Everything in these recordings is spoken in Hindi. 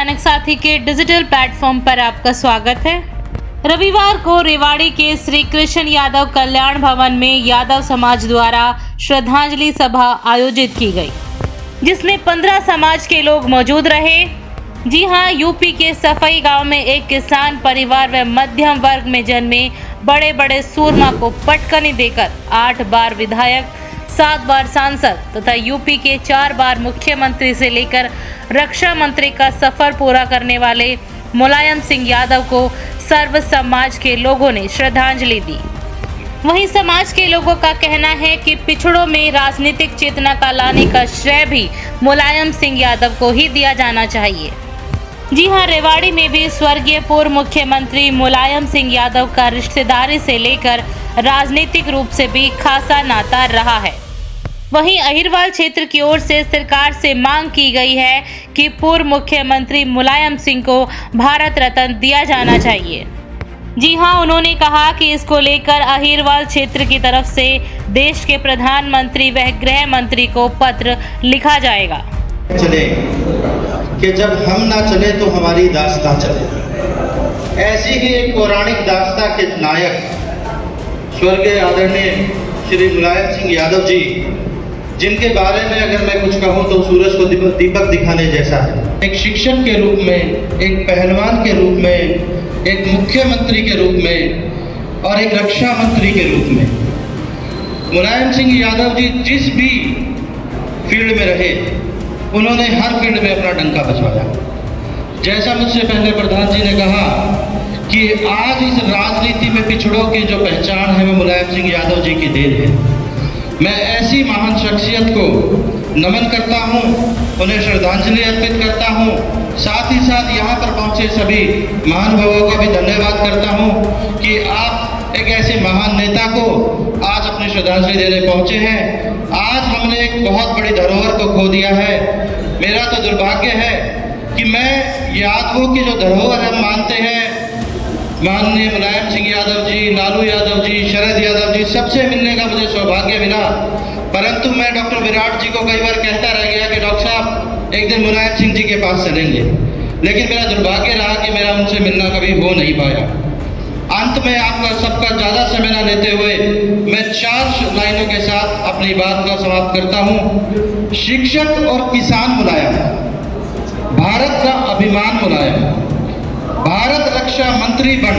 दैनिक साथी के डिजिटल प्लेटफॉर्म पर आपका स्वागत है। रविवार को रेवाड़ी के श्री कृष्ण यादव कल्याण भवन में यादव समाज द्वारा श्रद्धांजलि सभा आयोजित की गई, जिसमें 15 समाज के लोग मौजूद रहे। जी हां, यूपी के सफाई गांव में एक किसान परिवार व मध्यम वर्ग में जन्मे बड़े बड़े सूरमा को पटकनी देकर 8 बार विधायक, 7 बार सांसद तथा यूपी के 4 बार मुख्यमंत्री से लेकर रक्षा मंत्री का सफर पूरा करने वाले मुलायम सिंह यादव को सर्व समाज के लोगों ने श्रद्धांजलि दी। वहीं समाज के लोगों का कहना है कि पिछड़ों में राजनीतिक चेतना का लाने का श्रेय भी मुलायम सिंह यादव को ही दिया जाना चाहिए। जी हां, रेवाड़ी में भी स्वर्गीय पूर्व मुख्यमंत्री मुलायम सिंह यादव का रिश्तेदारी से लेकर राजनीतिक रूप से भी खासा नाता रहा है। वहीं अहिरवाल क्षेत्र की ओर से सरकार से मांग की गई है कि पूर्व मुख्यमंत्री मुलायम सिंह को भारत रत्न दिया जाना चाहिए। जी हां, उन्होंने कहा कि इसको लेकर अहिरवाल क्षेत्र की तरफ से देश के प्रधानमंत्री व गृह मंत्री को पत्र लिखा जाएगा। चले कि जब हम ना चले तो हमारी दास्तां चले। ऐसी ही एक पौराणिक दास्तां के नायक स्वर्गीय आदरणीय श्री मुलायम सिंह यादव जी, जिनके बारे में अगर मैं कुछ कहूं तो सूरज को दीपक दिखाने जैसा है। एक शिक्षक के रूप में, एक पहलवान के रूप में, एक मुख्यमंत्री के रूप में और एक रक्षा मंत्री के रूप में मुलायम सिंह यादव जी जिस भी फील्ड में रहे, उन्होंने हर फील्ड में अपना डंका बजवाया। जैसा मुझसे पहले प्रधान जी ने कहा कि आज इस राजनीति में पिछड़ों की जो पहचान है वो मुलायम सिंह यादव जी की देन है। मैं ऐसी महान शख्सियत को नमन करता हूं, उन्हें श्रद्धांजलि अर्पित करता हूं। साथ ही साथ यहाँ पर पहुँचे सभी महानुभावों का भी धन्यवाद करता हूं कि आप एक ऐसे महान नेता को आज अपनी श्रद्धांजलि देने पहुँचे हैं। आज हमने एक बहुत बड़ी धरोहर को खो दिया है। मेरा तो दुर्भाग्य है कि मैं यादवों की जो धरोहर हम मानते हैं, माननीय मुलायम सिंह यादव जी, लालू यादव जी, शरद यादव जी, सबसे मिलने का मुझे सौभाग्य मिला। परंतु मैं डॉक्टर विराट जी को कई बार कहता रह गया कि डॉक्टर साहब एक दिन मुलायम सिंह जी के पास चलेंगे, लेकिन मेरा दुर्भाग्य रहा कि मेरा उनसे मिलना कभी हो नहीं पाया। अंत में आपका सबका ज़्यादा समय न लेते हुए मैं 4 लाइनों के साथ अपनी बात का समाप्त करता हूँ। शिक्षक और किसान मुलायम, भारत का अभिमान मुलायम, भारत रक्षा मंत्री बन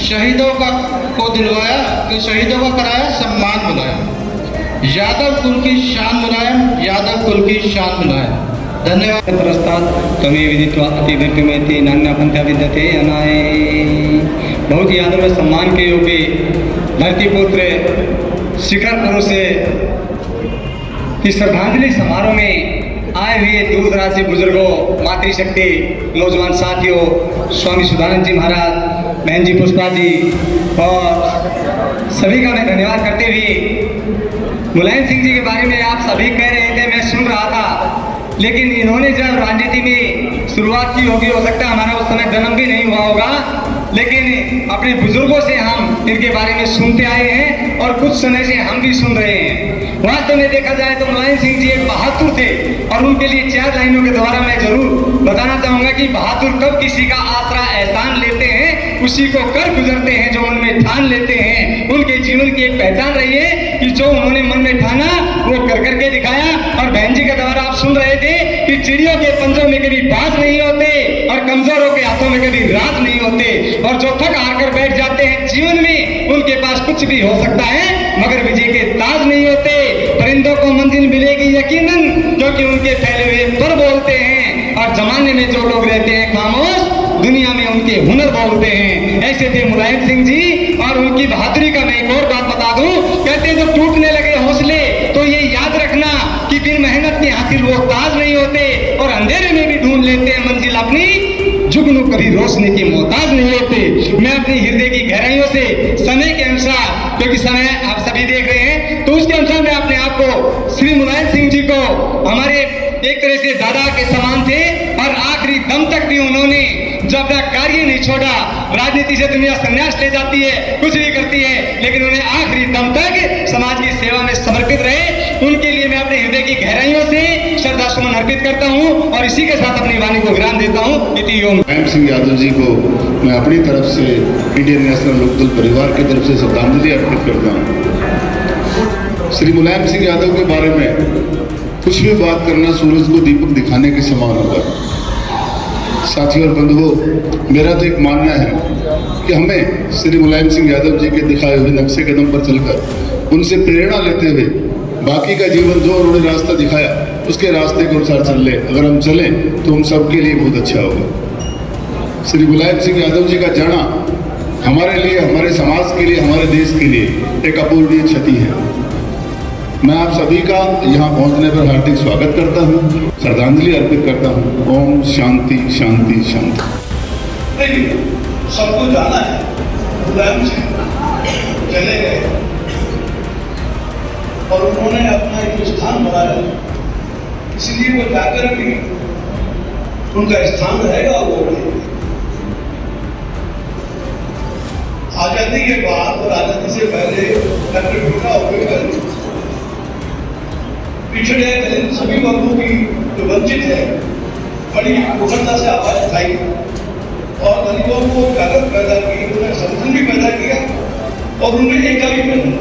शहीदों को दिलवाया, शहीदों का कराया सम्मान मुलायम, यादव कुल की शान मुलायम, यादव कुल की शान मुलायम। धन्यवाद। प्रस्ताद त्वमेव विदित्वा अतिदीर्घमेति नान्यपन्था विद्यते अनाय। बहुत ही आदर व सम्मान के योग्य धरती पुत्र शिखर पुरुष इस श्रद्धांजलि समारोह में आए हुए दूर दराज से बुजुर्गों, मातृशक्ति, नौजवान साथियों, स्वामी सुधानंद जी महाराज, बहन जी पुष्पा जी और सभी का मैं धन्यवाद करते हुए, मुलायम सिंह जी के बारे में आप सभी कह रहे थे, मैं सुन रहा था, लेकिन इन्होंने जब राजनीति में शुरुआत की होगी, हो सकता है हमारा उस समय जन्म भी नहीं हुआ होगा, लेकिन अपने बुजुर्गों से हम इनके बारे में सुनते आए हैं और कुछ समय से हम भी सुन रहे हैं। वास्तव में देखा जाए तो मुलायम सिंह जी एक बहादुर थे और उनके लिए 4 लाइनों के द्वारा मैं जरूर बताना चाहूँगा कि बहादुर कब किसी का आसरा एहसान लेते हैं, उसी को कर गुजरते हैं जो मन में ठान लेते हैं। उनके जीवन की एक पहचान रही है कि जो उन्होंने मन में ठाना वो कर करके दिखाया। और बहन जी के द्वारा आप सुन रहे थे कि चिड़ियों के पंजों में कभी बाज नहीं होते और कमजोरों के हाथों में कभी राज नहीं होते, और जो थक हार कर बैठ जाते हैं जीवन में, उनके पास कुछ भी हो सकता है मगर विजय के ताज नहीं होते। परिंदों को मंजिल मिलेगी यकीनन, क्योंकि उनके फैले हुए पर बोलते हैं, और जमाने में जो लोग रहते हैं खामोश, दुनिया में उनके हुनर बोलते हैं। ऐसे थे मुलायम सिंह जी। और उनकी बहादुरी का मैं एक और बात बता दूं, कहते हैं जब टूटने लगे हौसले तो ये याद रखना कि बिन मेहनत के हासिल वो ताज नहीं होते, और अंधेरे में भी ढूंढ लेते हैं मंजिल अपनी, जुगनू कभी रोशनी की मोहताज नहीं होते। मैं अपनी हृदय की गहराइयों से समय के अनुसार, क्योंकि समय आप सभी देख रहे हैं, तो उसके अनुसार मैं अपने आप को श्री मुलायम सिंह जी को हमारे एक तरह से दादा के समान थे, और आखिरी दम तक भी उन्होंने जो अपना कार्य नहीं छोड़ा। राजनीति से दुनिया संन्यास ले जाती है, कुछ भी करती है, लेकिन उन्हें आखिरी दम तक समाज की सेवा में समर्पित रहे। उनके लिए मैं अपने हृदय की गहराइयों से श्रद्धा सुमन नमन अर्पित करता हूँ और इसी के साथ अपनी वाणी को विराम देता हूँ। इति ओम। मुलायम सिंह यादव जी को मैं अपनी तरफ से इंडियन नेशनल लोकदल परिवार की तरफ से श्रद्धांजलि अर्पित करता हूँ। श्री मुलायम सिंह यादव के बारे में कुछ भी बात करना सूरज को दीपक दिखाने के समान होगा। साथियों और बंधुओं, मेरा तो एक मानना है कि हमें श्री मुलायम सिंह यादव जी के दिखाए हुए नक्शे कदम पर चलकर उनसे प्रेरणा लेते हुए बाकी का जीवन जो उन्होंने रास्ता दिखाया उसके रास्ते के अनुसार चल ले। अगर हम चलें तो हम सबके लिए बहुत अच्छा होगा। श्री मुलायम सिंह यादव जी का जाना हमारे लिए, हमारे समाज के लिए, हमारे देश के लिए एक अपूरणीय क्षति है। मैं आप सभी का यहाँ पहुँचने पर हार्दिक स्वागत करता हूँ, श्रद्धांजलि अर्पित करता हूँ। ओम शांति शांति शांति। सबको जाना है, मुलायम सिंह चले गए और उन्होंने अपना एक स्थान बनाया, इसलिए वो जाकर भी उनका स्थान रहेगा और वो रहेगा। आजादी के बाद और आजादी से पहले डॉक्टर भीमराव अम्बेडकर पिछड़े दलित सभी वर्गों की जो वंचित है बड़ी उग्रता से आवाज उठाई और दलितों को जागृत पैदा की, उन्हें संगठन भी पैदा किया और उन्हें एकता भी पैदा की।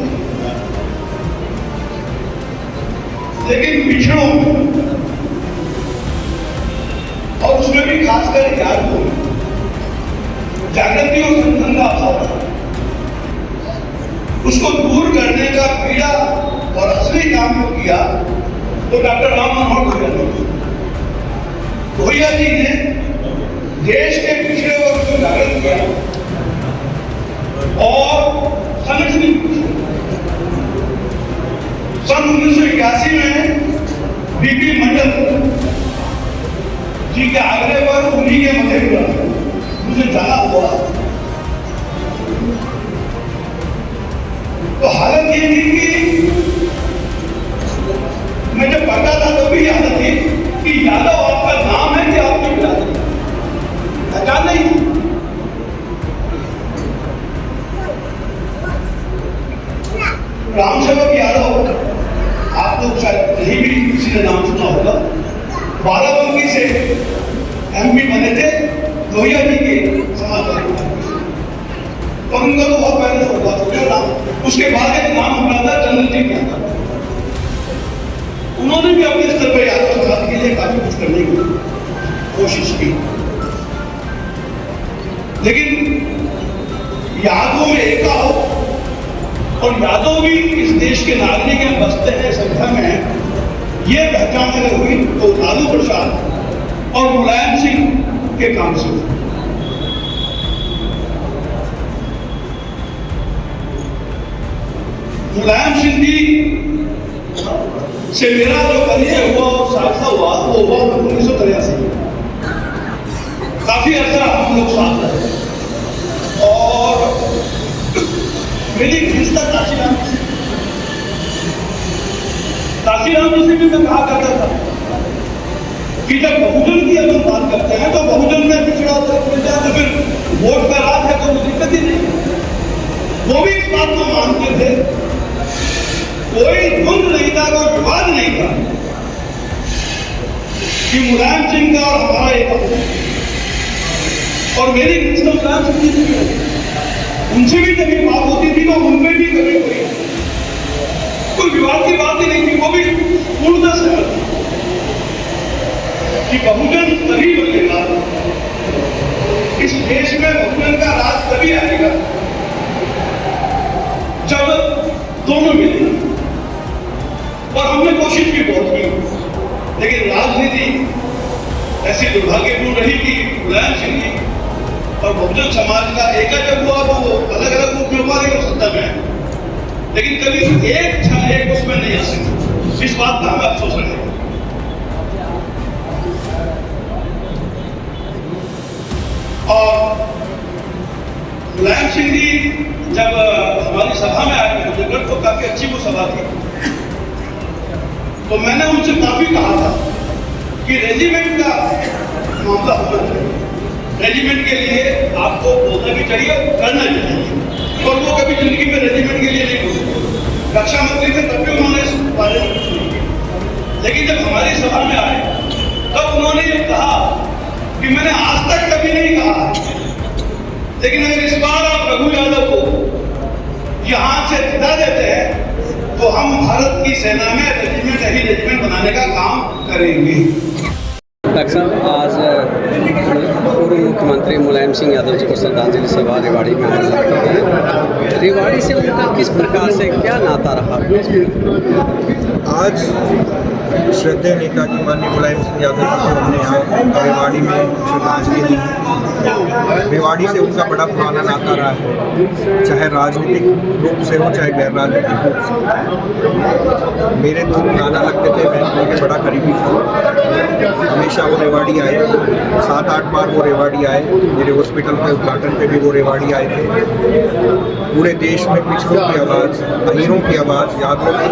लेकिन पिछड़ों और उसमें भी खासकर यादों जागृति और संगठन का अभाव है। उसको दूर करने का पीड़ा और असली काम जो किया तो डॉक्टर राम मनोहर लोहिया ने। लोहिया जी ने देश के पिछड़े वर्ग को जागृत किया और संगठन। सन 1981 में बीपी मंडल जी के आग्रह पर उन्हीं के मधेपुरा मुझे जाना हुआ। तो हालत ये थी कि मैं जब पढ़ता था तो भी याद थी कि यादव आपका नाम है कि आपकी बिरादरी, पहचान नहीं थी। रामसेवक यादव आप लोग शायद नहीं भी किसी ने नाम सुना होगा, बाराबंकी से एमपी बने थे लोहिया जी के समाज और उनका तो बहुत पहले होगा तो क्या नाम, उसके बाद एक नाम हुआ था चंद्रजीत यादव। उन्होंने भी अपने स्तर पर यादव समाज के लिए काफी कुछ करने की कोशिश की, लेकिन यादवों में एकता हो और यादव भी इस देश के नागरिक में बसते हैं, संख्या में है, ये पहचान अगर हुई तो लालू प्रसाद और मुलायम सिंह के काम से हुई। मुलायम सिंह जी से मेरा जो परिचय हुआ और साझा हुआ वो हुआ 1983। काफी अर्सा हम लोग साथ रहे और मेरी घनिष्ठता काशीराम जी से भी मैं कहा करता था कि जब बहुजन की अगर बात करते हैं तो बहुजन में पिछड़ा तो फिर वोट का राज है तो दिक्कत ही नहीं। वो भी इस बात को मानते थे, कोई द्वंद नहीं था, कोई विवाद नहीं था कि मुलायम सिंह का और हमारा एक और मेरी मुलायम सिंह जी उनसे भी कभी बात होती थी तो उनमें भी कभी कोई विवाद की बात ही नहीं थी। वो भी पूर्णतः सहमत कि बहुजन तभी बनेगा, इस देश में बहुजन का राज तभी आएगा जब दोनों मिलेंगे। और हमने कोशिश भी बहुत की, लेकिन राजनीति ऐसी दुर्भाग्यपूर्ण रही कि मुलायम सिंह जी और बहुजन समाज का एक जब हुआ तो वो अलग अलग रूप में हुआ, लेकिन सत्ता में है, लेकिन कभी एक क्षण एक उसमें नहीं आ सकती। इस बात का हमें अफसोस है। और मुलायम सिंह जी जब हमारी सभा में आए मुझे तो काफी अच्छी वो सभा थी, तो मैंने उनसे काफी कहा था कि रेजिमेंट का मामला होना चाहिए, रेजिमेंट के लिए आपको बोलना भी चाहिए और करना भी चाहिए। और वो कभी जिंदगी में रेजिमेंट के लिए नहीं बोलते। रक्षा मंत्री थे तब भी उन्होंने इस बारे में कुछ नहीं किया, लेकिन जब हमारी सभा में आए तब उन्होंने ये कहा कि मैंने आज तक कभी नहीं कहा, लेकिन अगर इस बार आप रघु यादव को यहाँ से जिता देते हैं तो हम भारत की सेना में रेजिमेंट बनाने का काम करेंगे। डॉक्टर साहब, आज पूर्व मुख्यमंत्री मुलायम सिंह यादव जी को श्रद्धांजलि सभा रेवाड़ी में आयोजित कर रहे हैं। रेवाड़ी से उनका किस प्रकार से क्या नाता रहा? आज श्रद्धेय नेता जी माननीय मुलायम सिंह यादव जी को हमने यहाँ रेवाड़ी में श्रद्धांजलि दी। रेवाड़ी से उनका बड़ा पुराना नाता रहा है, चाहे राजनीतिक रूप से हो चाहे गैर राजनीतिक रूप से। मेरे दो नाना लगते थे, मैं उनके बड़ा करीबी था। हमेशा वो रेवाड़ी आए, 7-8 बार वो रेवाड़ी आए। मेरे हॉस्पिटल के उद्घाटन पे भी वो रेवाड़ी आए थे। पूरे देश में पिछड़ों की आवाज़, अमीरों की आवाज़, यादवों की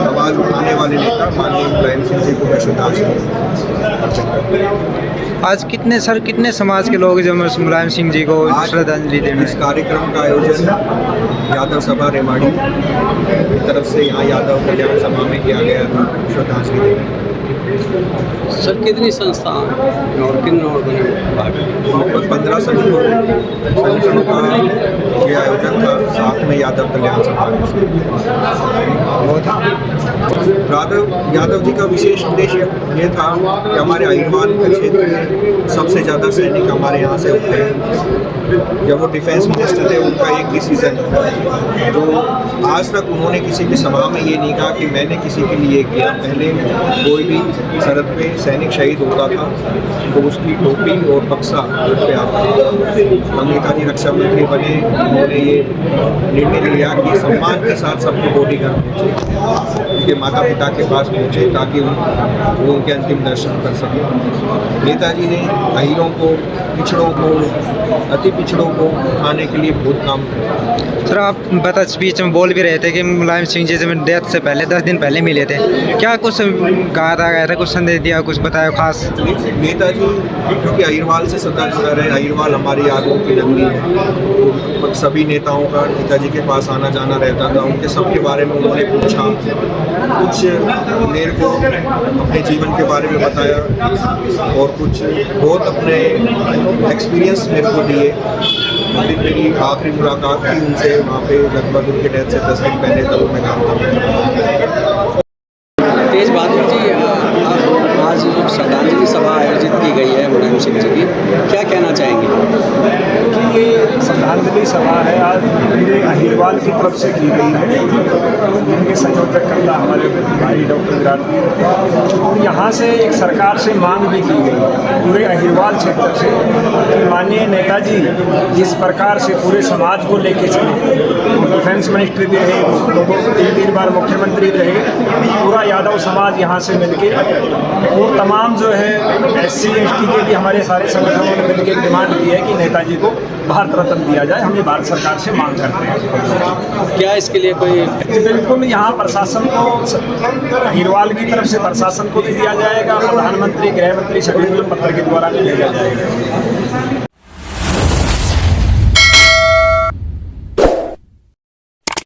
आवाज़ उठाने वाले नेता माननीय मुलायम सिंह जी को मैं श्रद्धांजलि। आज कितने समाज के लोग जो मुलायम सिंह जी को श्रद्धांजलि देने इस कार्यक्रम का आयोजन यादव सभा रेवाड़ी की तरफ से यहाँ यादव कल्याण सभा में किया गया था श्रद्धांजलि देने। सर, कितनी संस्थाएं और किन लोगों ने भाग लिया? लगभग 15 संगठनों का ये आयोजन था, साथ में यादव कल्याण सभा। यादव जी का विशेष उद्देश्य ये था कि हमारे अहिरवाल के क्षेत्र में सबसे ज़्यादा सैनिक हमारे यहाँ से उठे हैं। जब वो डिफेंस मिनिस्टर थे, उनका एक डिसीजन जो आज तक उन्होंने किसी भी सभा में ये नहीं कहा कि मैंने किसी के लिए किया। पहले कोई भी सरहद पे सैनिक शहीद होता था तो उसकी टोपी और बक्सा उस पे आता था। हम नेताजी रक्षा मंत्री बने, उन्होंने ये निर्णय लिया कि सम्मान के साथ सबके बॉडीगार्ड पहुँचे, उनके माता पिता के पास पहुँचे ताकि वो उनके अंतिम दर्शन कर सकें। नेताजी ने अहीरों को, पिछड़ों को, अति पिछड़ों को उठाने के लिए बहुत काम किया। सर, आप बता स्पीच में बोल भी रहे थे कि मुलायम सिंह जी से डेथ से पहले 10 दिन पहले मिले थे, क्या कुछ कहा था, कुछ संदेश दिया, कुछ बताया खास? नेताजी क्योंकि अहिरवाल से सदा जुड़ा रहे, अहिरवाल हमारी यादों की नगरी है, तो सभी नेताओं का नेताजी के पास आना जाना रहता था। उनके सबके बारे में उन्होंने पूछा, कुछ मेरे को अपने जीवन के बारे में बताया और कुछ बहुत अपने एक्सपीरियंस मेरे को दिए। मेरी आखिरी मुलाकात थी उनसे वहाँ पे लगभग उनके डेथ से 10 दिन पहले, तब मैं काम था। तेज बहादुर जी, आज जो श्रद्धांजलि सभा आयोजित की गई है मुलायम सिंह जी की, क्या कहना चाहेंगे? कि ये श्रद्धांजलि सभा है आज पूरे अहिरवाल की तरफ से की गई है, जिनके संयोजक करता हमारे भाई डॉक्टर विराट जी। और यहाँ से एक सरकार से मांग भी की गई है पूरे अहिरवाल क्षेत्र से कि माननीय नेताजी जिस प्रकार से पूरे समाज को लेके चले, डिफेंस मिनिस्ट्री भी रहे, 2-3 बार मुख्यमंत्री रहे, पूरा यादव समाज यहाँ से मिलके और तमाम जो है SC ST के भी हमारे सारे संगठनों ने मिलकर डिमांड की है कि नेताजी को भारत रत्न दिया जाए। हम ये भारत सरकार से मांग करते हैं। क्या इसके लिए कोई? बिल्कुल, यहाँ प्रशासन को, अहिरवाल की तरफ से प्रशासन को भी दिया जाएगा, प्रधानमंत्री, गृह मंत्री सभी को पत्र के द्वारा भी भेजा जाएगा।